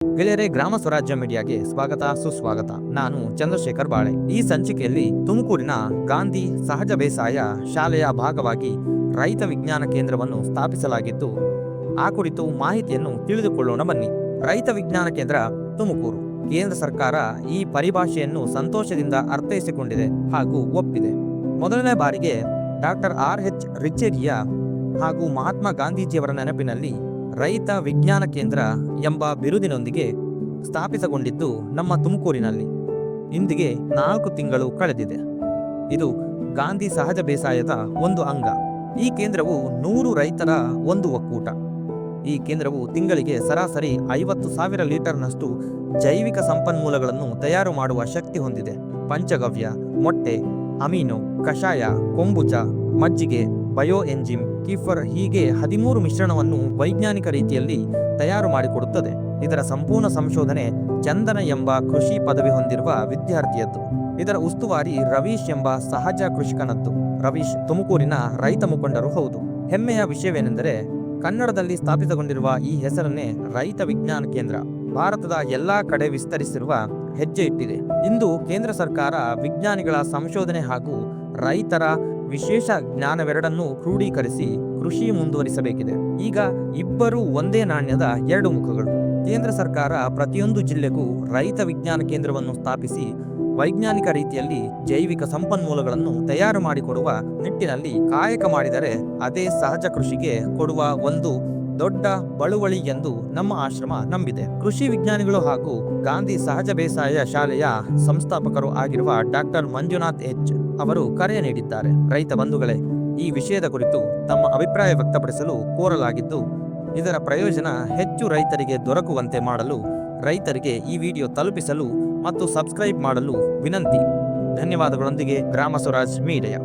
ಗೆಳೆಯರೆ, ಗ್ರಾಮ ಸ್ವರಾಜ್ಯ ಮೀಡಿಯಾಗೆ ಸ್ವಾಗತ ಸುಸ್ವಾಗತ. ನಾನು ಚಂದ್ರಶೇಖರ್ ಬಾಳೆ. ಈ ಸಂಚಿಕೆಯಲ್ಲಿ ತುಮಕೂರಿನ ಗಾಂಧಿ ಸಹಜ ಬೇಸಾಯ ಶಾಲೆಯ ಭಾಗವಾಗಿ ರೈತ ವಿಜ್ಞಾನ ಕೇಂದ್ರವನ್ನು ಸ್ಥಾಪಿಸಲಾಗಿದ್ದು, ಆ ಕುರಿತು ಮಾಹಿತಿಯನ್ನು ತಿಳಿದುಕೊಳ್ಳೋಣ ಬನ್ನಿ. ರೈತ ವಿಜ್ಞಾನ ಕೇಂದ್ರ ತುಮಕೂರು. ಕೇಂದ್ರ ಸರ್ಕಾರ ಈ ಪರಿಭಾಷೆಯನ್ನು ಸಂತೋಷದಿಂದ ಅರ್ಥೈಸಿಕೊಂಡಿದೆ ಹಾಗೂ ಒಪ್ಪಿದೆ. ಮೊದಲನೇ ಬಾರಿಗೆ ಡಾಕ್ಟರ್ RH ರಿಚೆರಿಯಾ ಹಾಗೂ ಮಹಾತ್ಮ ಗಾಂಧೀಜಿಯವರ ನೆನಪಿನಲ್ಲಿ ರೈತ ವಿಜ್ಞಾನ ಕೇಂದ್ರ ಎಂಬ ಬಿರುದಿನೊಂದಿಗೆ ಸ್ಥಾಪಿತಗೊಂಡಿದ್ದು ನಮ್ಮ ತುಮಕೂರಿನಲ್ಲಿ. ಇಂದಿಗೆ 4 ತಿಂಗಳು ಕಳೆದಿದೆ. ಇದು ಗಾಂಧಿ ಸಹಜ ಬೇಸಾಯದ ಒಂದು ಅಂಗ. ಈ ಕೇಂದ್ರವು 100 ರೈತರ ಒಂದು ಒಕ್ಕೂಟ. ಈ ಕೇಂದ್ರವು ತಿಂಗಳಿಗೆ ಸರಾಸರಿ 50,000 ಲೀಟರ್ನಷ್ಟು ಜೈವಿಕ ಸಂಪನ್ಮೂಲಗಳನ್ನು ತಯಾರು ಮಾಡುವ ಶಕ್ತಿ ಹೊಂದಿದೆ. ಪಂಚಗವ್ಯ, ಮೊಟ್ಟೆ, ಅಮೀನೋ, ಕಷಾಯ, ಕೊಂಬುಚ, ಮಜ್ಜಿಗೆ, ಬಯೋ ಎಂಜಿಮ್, ಕೀಫರ್ ಹೀಗೆ 13 ಮಿಶ್ರಣವನ್ನು ವೈಜ್ಞಾನಿಕ ರೀತಿಯಲ್ಲಿ ತಯಾರು ಮಾಡಿಕೊಡುತ್ತದೆ. ಇದರ ಸಂಪೂರ್ಣ ಸಂಶೋಧನೆ ಚಂದನ ಎಂಬ ಕೃಷಿ ಪದವಿ ಹೊಂದಿರುವ ವಿದ್ಯಾರ್ಥಿಯದ್ದು. ಇದರ ಉಸ್ತುವಾರಿ ರವೀಶ್ ಎಂಬ ಸಹಜ ಕೃಷಿಕನದ್ದು. ರವೀಶ್ ತುಮಕೂರಿನ ರೈತ ಮುಖಂಡರು ಹೌದು. ಹೆಮ್ಮೆಯ ವಿಷಯವೇನೆಂದರೆ, ಕನ್ನಡದಲ್ಲಿ ಸ್ಥಾಪಿತಗೊಂಡಿರುವ ಈ ಹೆಸರನ್ನೇ ರೈತ ವಿಜ್ಞಾನ ಕೇಂದ್ರ ಭಾರತದ ಎಲ್ಲಾ ಕಡೆ ವಿಸ್ತರಿಸಿರುವ ಹೆಜ್ಜೆ ಇಟ್ಟಿದೆ. ಇಂದು ಕೇಂದ್ರ ಸರ್ಕಾರ ವಿಜ್ಞಾನಿಗಳ ಸಂಶೋಧನೆ ಹಾಗೂ ರೈತರ ವಿಶೇಷ ಜ್ಞಾನವೆರಡನ್ನೂ ಕ್ರೋಢೀಕರಿಸಿ ಕೃಷಿ ಮುಂದುವರಿಸಬೇಕಿದೆ. ಈಗ ಇಬ್ಬರು ಒಂದೇ ನಾಣ್ಯದ 2 ಮುಖಗಳು. ಕೇಂದ್ರ ಸರ್ಕಾರ ಪ್ರತಿಯೊಂದು ಜಿಲ್ಲೆಗೂ ರೈತ ವಿಜ್ಞಾನ ಕೇಂದ್ರವನ್ನು ಸ್ಥಾಪಿಸಿ ವೈಜ್ಞಾನಿಕ ರೀತಿಯಲ್ಲಿ ಜೈವಿಕ ಸಂಪನ್ಮೂಲಗಳನ್ನು ತಯಾರು ಮಾಡಿಕೊಡುವ ನಿಟ್ಟಿನಲ್ಲಿ ಕಾಯಕ ಮಾಡಿದರೆ ಅದೇ ಸಹಜ ಕೃಷಿಗೆ ಕೊಡುವ ಒಂದು ದೊಡ್ಡ ಬಳುವಳಿ ಎಂದು ನಮ್ಮ ಆಶ್ರಮ ನಂಬಿದೆ. ಕೃಷಿ ವಿಜ್ಞಾನಿಗಳು ಹಾಗೂ ಗಾಂಧಿ ಸಹಜ ಬೇಸಾಯ ಶಾಲೆಯ ಸಂಸ್ಥಾಪಕರು ಆಗಿರುವ ಡಾಕ್ಟರ್ ಮಂಜುನಾಥ್ H ಅವರು ಕರೆ ನೀಡಿದ್ದಾರೆ. ರೈತ ಬಂಧುಗಳೇ, ಈ ವಿಷಯದ ಕುರಿತು ತಮ್ಮ ಅಭಿಪ್ರಾಯ ವ್ಯಕ್ತಪಡಿಸಲು ಕೋರಲಾಗಿದ್ದು, ಇದರ ಪ್ರಯೋಜನ ಹೆಚ್ಚು ರೈತರಿಗೆ ದೊರಕುವಂತೆ ಮಾಡಲು, ರೈತರಿಗೆ ಈ ವಿಡಿಯೋ ತಲುಪಿಸಲು ಮತ್ತು ಸಬ್ಸ್ಕ್ರೈಬ್ ಮಾಡಲು ವಿನಂತಿ. ಧನ್ಯವಾದಗಳೊಂದಿಗೆ ಗ್ರಾಮ ಸ್ವರಾಜ್ ಮೀಡಿಯಾ.